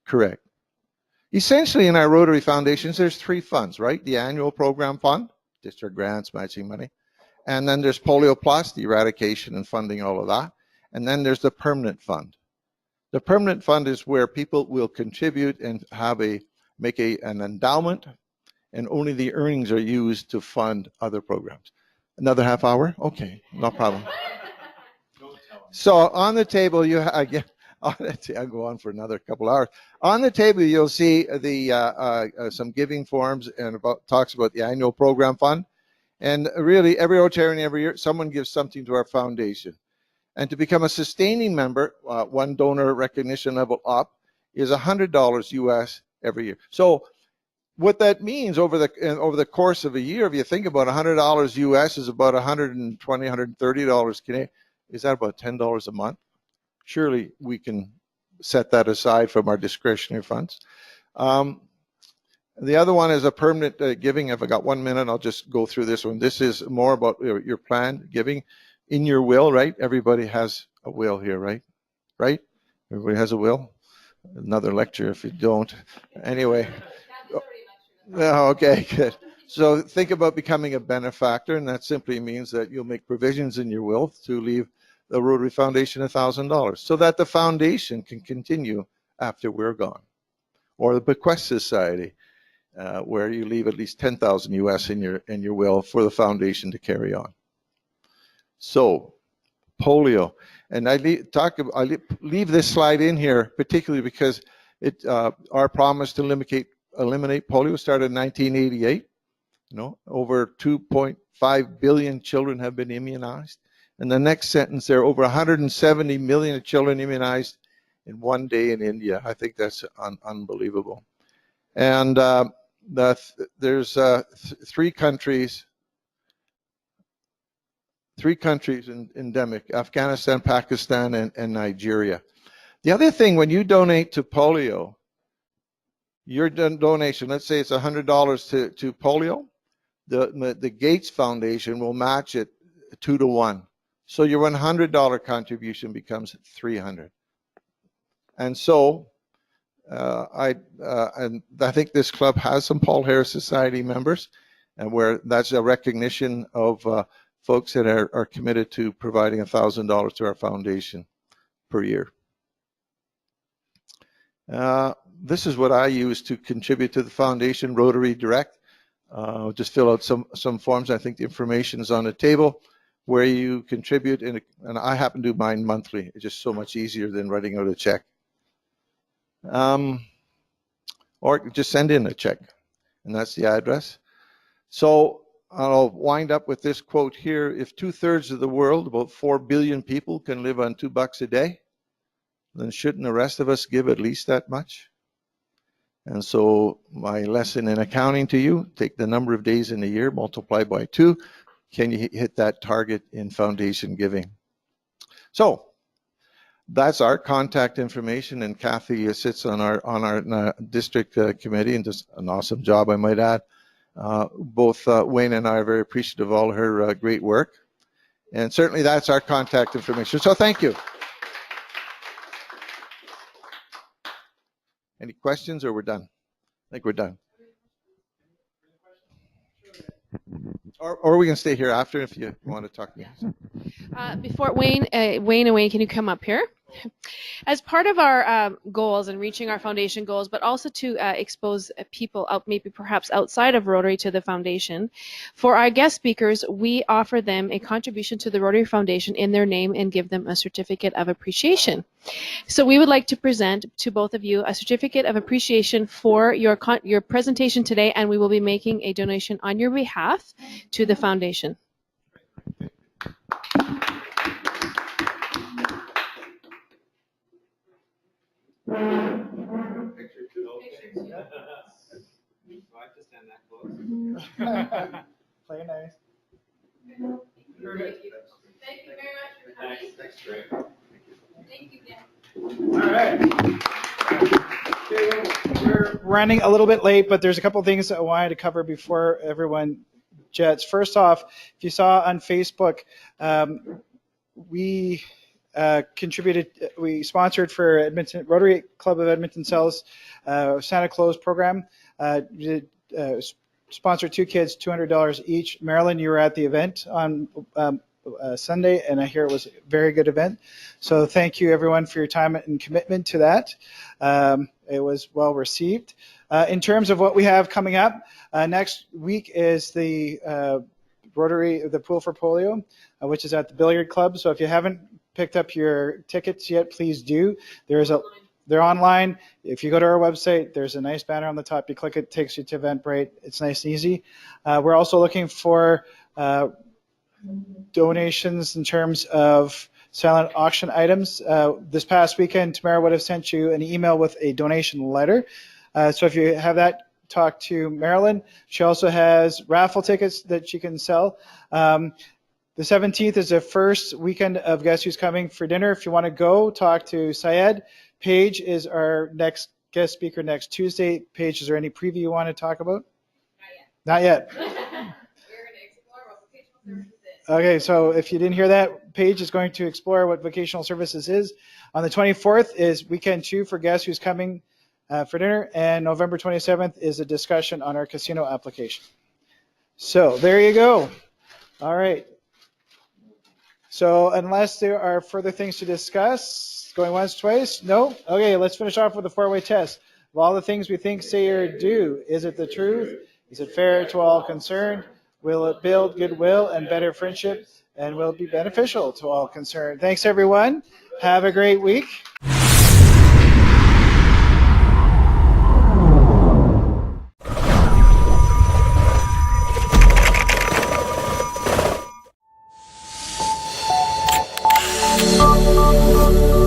correct. Essentially, in our Rotary Foundations, there's 3 funds, right? The annual program fund, district grants, matching money. And then there's Polio Plus, the eradication and funding, all of that. And then there's the permanent fund. The permanent fund is where people will contribute and make an endowment, and only the earnings are used to fund other programs. Another half hour? Okay, no problem. So on the table, I'll go on for another couple hours. On the table, you'll see the some giving forms and talks about the annual program fund. And really, every Rotarian every year, someone gives something to our foundation. And to become a sustaining member, one donor recognition level up is $100 US every year. So what that means over the course of a year, if you think about $100 US is about $120, $130 Canadian. Is that about $10 a month? Surely we can set that aside from our discretionary funds. The other one is a permanent giving. If I got 1 minute, I'll just go through this one. This is more about your planned giving in your will, right? Everybody has a will here, right? Right? Everybody has a will. Another lecture if you don't. Anyway. Oh, okay, good. So think about becoming a benefactor, and that simply means that you'll make provisions in your will to leave the Rotary Foundation $1,000 so that the foundation can continue after we're gone. Or the Bequest Society, where you leave at least 10,000 US in your will for the foundation to carry on. So, polio, and I leave this slide in here particularly because our promise to eliminate polio started in 1988. You know, over 2.5 billion children have been immunized. And the next sentence there, over 170 million children immunized in one day in India. I think that's unbelievable. And there's 3 countries endemic: Afghanistan, Pakistan, and Nigeria. The other thing, when you donate to polio, your donation, let's say it's $100 to polio, the Gates Foundation will match it 2 to 1. So your $100 contribution becomes $300. And so I think this club has some Paul Harris Society members, and where that's a recognition of folks that are committed to providing $1,000 to our foundation per year. This is what I use to contribute to the foundation, Rotary Direct. Just fill out some forms. I think the information is on the table where you contribute, and I happen to do mine monthly. It's just so much easier than writing out a check. Or just send in a check, and that's the address. So I'll wind up with this quote here. If 2/3 of the world, about 4 billion people, can live on $2 a day, then shouldn't the rest of us give at least that much? And so my lesson in accounting to you, take the number of days in a year, multiply by 2. Can you hit that target in foundation giving? So that's our contact information, and Kathy sits on our district committee and does an awesome job, I might add. Both Wayne and I are very appreciative of all her great work, and certainly that's our contact information. So thank you. Any questions, or we're done? I think we're done. Or we can stay here after if you want to talk to me. Before Wayne, can you come up here? As part of our goals and reaching our foundation goals, but also to expose people out, maybe perhaps outside of Rotary, to the foundation, for our guest speakers, we offer them a contribution to the Rotary Foundation in their name and give them a certificate of appreciation. So we would like to present to both of you a certificate of appreciation for your presentation today, and we will be making a donation on your behalf to the foundation. Play nice. Thank you. Thank you very much for coming. Thanks, Greg. Thank you, Dan. All right. Okay, we're running a little bit late, but there's a couple of things I wanted to cover before everyone jets. First off, if you saw on Facebook, we sponsored for Edmonton, Rotary Club of Edmonton Cells Santa Claus program. Sponsored 2 kids, $200 each. Marilyn, you were at the event on Sunday, and I hear it was a very good event. So thank you, everyone, for your time and commitment to that. It was well received. In terms of what we have coming up, next week is the Rotary, the Pool for Polio, which is at the Billiard Club. So if you haven't picked up your tickets yet, please do. They're online. If you go to our website, there's a nice banner on the top. You click it, takes you to Eventbrite. It's nice and easy. We're also looking for donations in terms of silent auction items. This past weekend, Tamara would have sent you an email with a donation letter. So if you have that, talk to Marilyn. She also has raffle tickets that she can sell. The 17th is the first weekend of Guess Who's Coming for Dinner. If you want to go, talk to Syed. Paige is our next guest speaker next Tuesday. Paige, is there any preview you want to talk about? Not yet. Not yet. We're going to explore what vocational services is. Okay, so if you didn't hear that, Paige is going to explore what vocational services is. On the 24th is weekend 2 for Guess Who's Coming for Dinner, and November 27th is a discussion on our casino application. So there you go. All right. So unless there are further things to discuss, going once, twice? No? Okay, let's finish off with a 4-way test. Of all the things we think, say, or do, is it the truth? Is it fair to all concerned? Will it build goodwill and better friendship? And will it be beneficial to all concerned? Thanks, everyone. Have a great week. Thank you.